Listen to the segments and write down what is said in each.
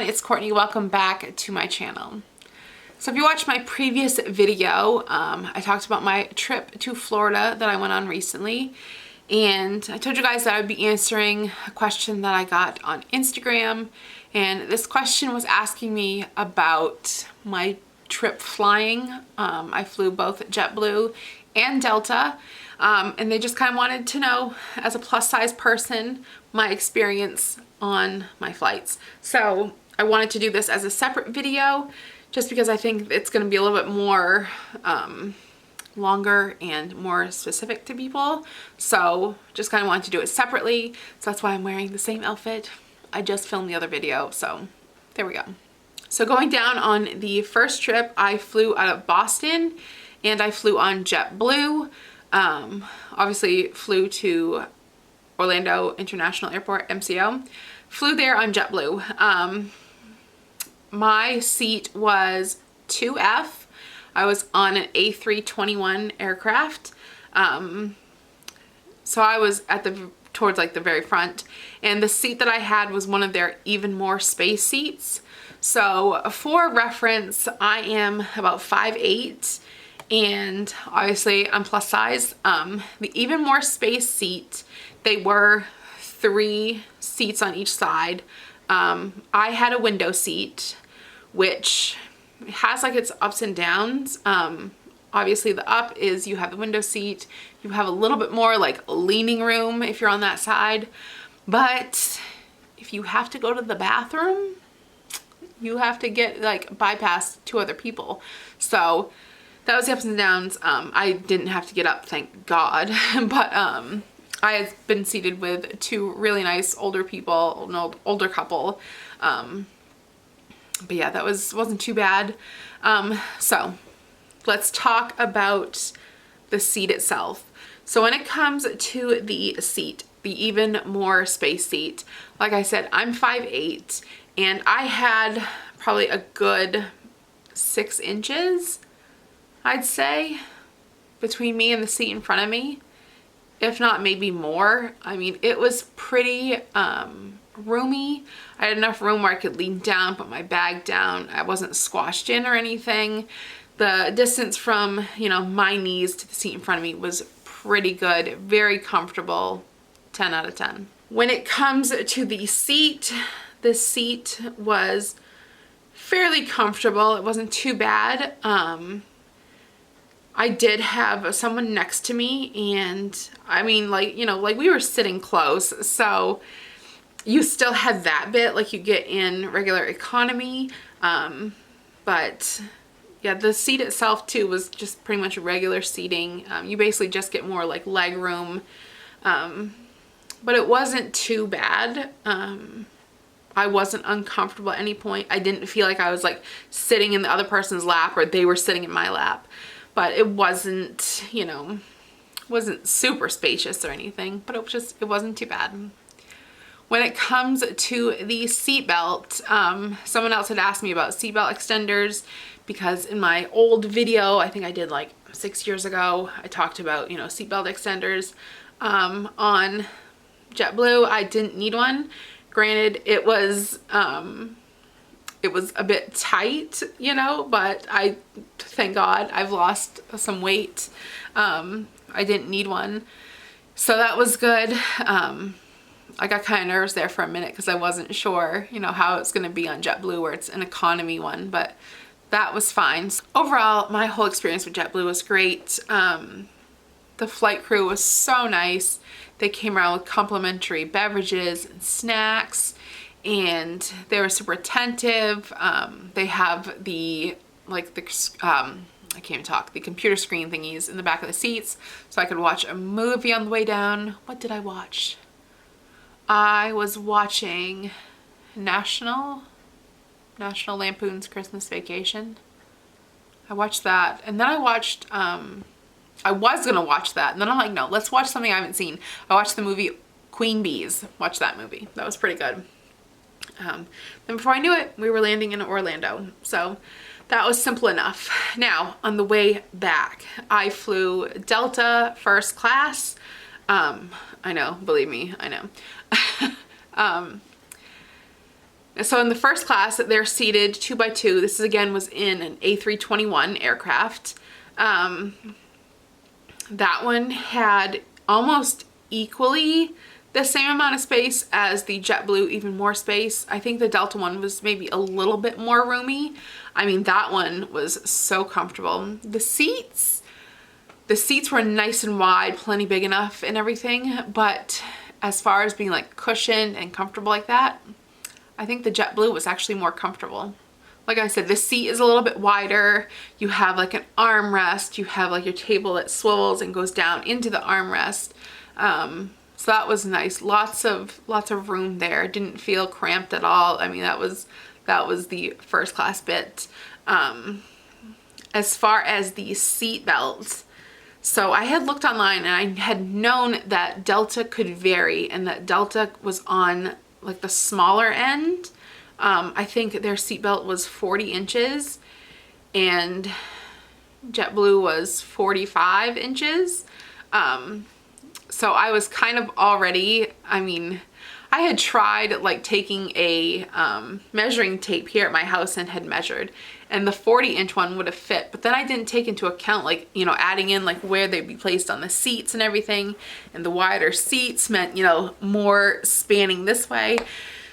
it's Courtney. Welcome back to my channel. So if you watched my previous video, I talked about my trip to Florida that I went on recently, and I told you guys that I would be answering a question that I got on Instagram, and this question was asking me about my trip flying. I flew both JetBlue and Delta, and they just kind of wanted to know, as a plus size person, my experience on my flights. So I wanted to do this as a separate video just because I think it's going to be a little bit more longer and more specific to people. So just kind of wanted to do it separately. So that's why I'm wearing the same outfit I just filmed the other video. So there we go. So going down on the first trip, I flew out of Boston and I flew on JetBlue. Obviously flew to Orlando International Airport, MCO. Flew there on JetBlue. My seat was 2F. I was on an A321 aircraft. So I was at towards like the very front, and the seat that I had was one of their even more space seats. So for reference, I am about 5'8", and obviously I'm plus size. The even more space seat, they were 3 seats on each side. I had a window seat, which has like its ups and downs. Obviously the up is you have the window seat, you have a little bit more like leaning room if you're on that side, but if you have to go to the bathroom, you have to get like bypass 2 other people. So that was the ups and downs. I didn't have to get up, thank God. But I had been seated with 2 really nice older people, an older couple. But yeah, that wasn't too bad. So let's talk about the seat itself. So when it comes to the seat, the even more space seat, like I said, I'm 5'8", and I had probably a good 6 inches, I'd say, between me and the seat in front of me, if not maybe more. I mean, it was pretty roomy. I had enough room where I could lean down, put my bag down. I wasn't squashed in or anything. The distance from, you know, my knees to the seat in front of me was pretty good, very comfortable, 10 out of 10. When it comes to the seat was fairly comfortable. It wasn't too bad. I did have someone next to me, and I mean, like, you know, like we were sitting close, so you still had that bit like you get in regular economy. But yeah, the seat itself too was just pretty much regular seating. You basically just get more like leg room, but it wasn't too bad. I wasn't uncomfortable at any point. I didn't feel like I was like sitting in the other person's lap or they were sitting in my lap. But it wasn't, you know, wasn't super spacious or anything, but it wasn't too bad. When it comes to the seat belt, someone else had asked me about seatbelt extenders, because in my old video, I think I did like 6 years ago, I talked about, you know, seatbelt extenders. On JetBlue, I didn't need one. Granted, it was a bit tight, you know, but thank God I've lost some weight. I didn't need one, so that was good. I got kind of nervous there for a minute because I wasn't sure, you know, how it's going to be on JetBlue where it's an economy one, but that was fine. So overall, my whole experience with JetBlue was great. The flight crew was so nice. They came around with complimentary beverages and snacks, and they were super attentive. They have the I can't even talk, the computer screen thingies in the back of the seats, so I could watch a movie on the way down. What did I watch? I was watching National Lampoon's Christmas Vacation. I watched that, and then I watched, I was gonna watch that, and then I'm like, no, let's watch something I haven't seen. I watched the movie Queen Bees. Watched that movie. That was pretty good. Then before I knew it, we were landing in Orlando. So that was simple enough. Now, on the way back, I flew Delta first class. I know, believe me, I know. So in the first class, they're seated 2 by 2. This is, again, was in an A321 aircraft. That one had almost equally the same amount of space as the JetBlue, even more space. I think the Delta one was maybe a little bit more roomy. I mean, that one was so comfortable. The seats were nice and wide, plenty big enough and everything, but as far as being like cushioned and comfortable like that, I think the JetBlue was actually more comfortable. Like I said, the seat is a little bit wider. You have like an armrest. You have like your table that swivels and goes down into the armrest. So that was nice. Lots of room there. Didn't feel cramped at all. I mean, that was the first class bit. As far as the seat belts, so I had looked online and I had known that Delta could vary and that Delta was on like the smaller end. I think their seatbelt was 40 inches and JetBlue was 45 inches. So I was kind of already, I mean, I had tried like taking a measuring tape here at my house and had measured, and the 40-inch one would have fit, but then I didn't take into account like, you know, adding in like where they'd be placed on the seats and everything, and the wider seats meant, you know, more spanning this way.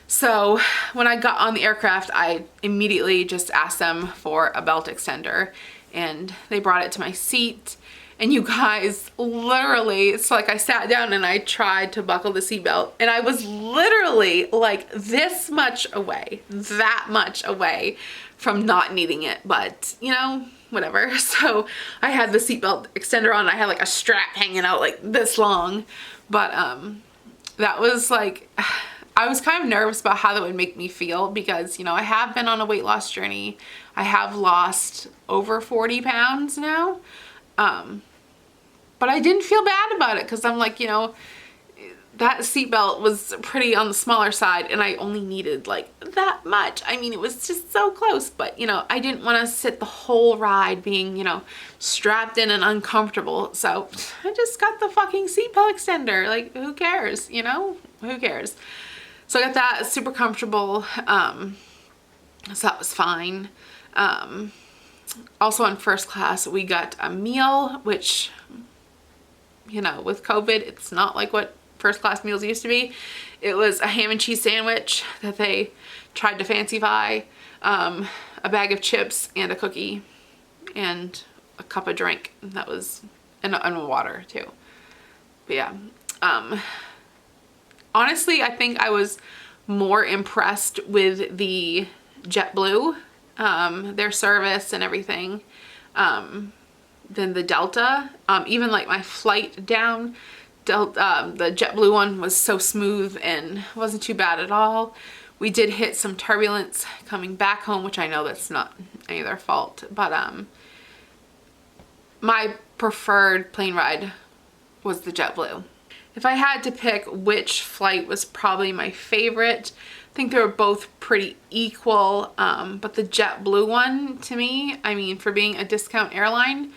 So when I got on the aircraft, I immediately just asked them for a belt extender, and they brought it to my seat. And you guys, literally, it's like I sat down and I tried to buckle the seatbelt, and I was literally like this much away, that much away from not needing it, but you know, whatever. So I had the seatbelt extender on. I had like a strap hanging out like this long, but that was like, I was kind of nervous about how that would make me feel because, you know, I have been on a weight loss journey. I have lost over 40 pounds now. But I didn't feel bad about it because I'm like, you know, that seatbelt was pretty on the smaller side and I only needed like that much. I mean, it was just so close, but you know, I didn't want to sit the whole ride being, you know, strapped in and uncomfortable. So I just got the fucking seatbelt extender. Like, who cares? You know, who cares? So I got that, super comfortable. So that was fine. Also on first class, we got a meal, which, you know, with COVID, it's not like what first class meals used to be. It was a ham and cheese sandwich that they tried to fancyfy, a bag of chips and a cookie and a cup of drink. That was, and water too. But yeah, honestly, I think I was more impressed with the JetBlue, their service and everything, than the Delta. Even like my flight down, the JetBlue one was so smooth and wasn't too bad at all. We did hit some turbulence coming back home, which I know that's not any of their fault, but my preferred plane ride was the JetBlue. If I had to pick which flight was probably my favorite, I think they were both pretty equal, but the JetBlue one, to me, I mean, for being a discount airline,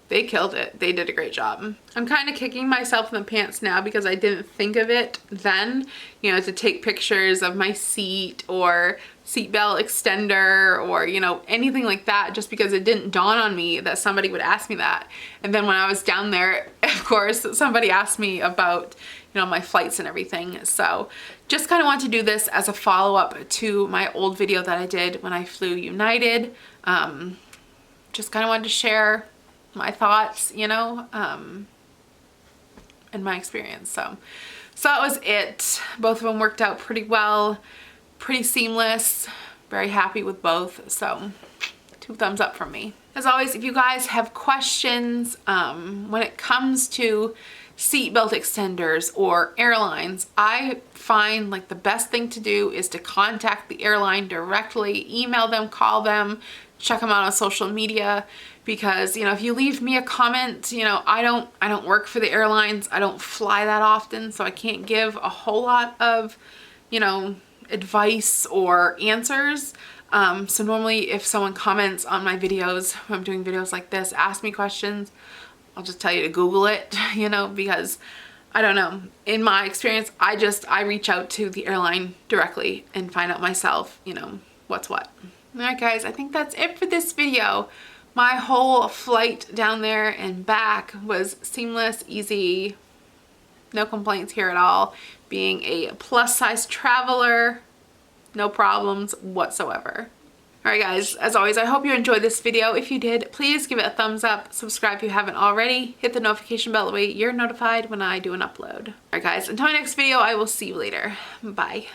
they killed it. They did a great job. I'm kind of kicking myself in the pants now because I didn't think of it then, you know, to take pictures of my seat or seatbelt extender or, you know, anything like that, just because it didn't dawn on me that somebody would ask me that. And then when I was down there, of course, somebody asked me about, you know, my flights and everything. So just kind of want to do this as a follow-up to my old video that I did when I flew United. Just kind of wanted to share my thoughts, you know, and my experience. So that was it. Both of them worked out pretty well, pretty seamless, very happy with both. So 2 thumbs up from me. As always, if you guys have questions when it comes to seatbelt extenders or airlines, I find like the best thing to do is to contact the airline directly, email them, call them, check them out on social media, because, you know, if you leave me a comment, you know, I don't work for the airlines. I don't fly that often, so I can't give a whole lot of, you know, advice or answers. So normally if someone comments on my videos, when I'm doing videos like this, ask me questions, I'll just tell you to Google it, you know, because I don't know. In my experience, I reach out to the airline directly and find out myself, you know, what's what. All right, guys, I think that's it for this video. My whole flight down there and back was seamless, easy, no complaints here at all. Being a plus size traveler, no problems whatsoever. Alright guys, as always, I hope you enjoyed this video. If you did, please give it a thumbs up, subscribe if you haven't already, hit the notification bell that way you're notified when I do an upload. Alright guys, until my next video, I will see you later. Bye.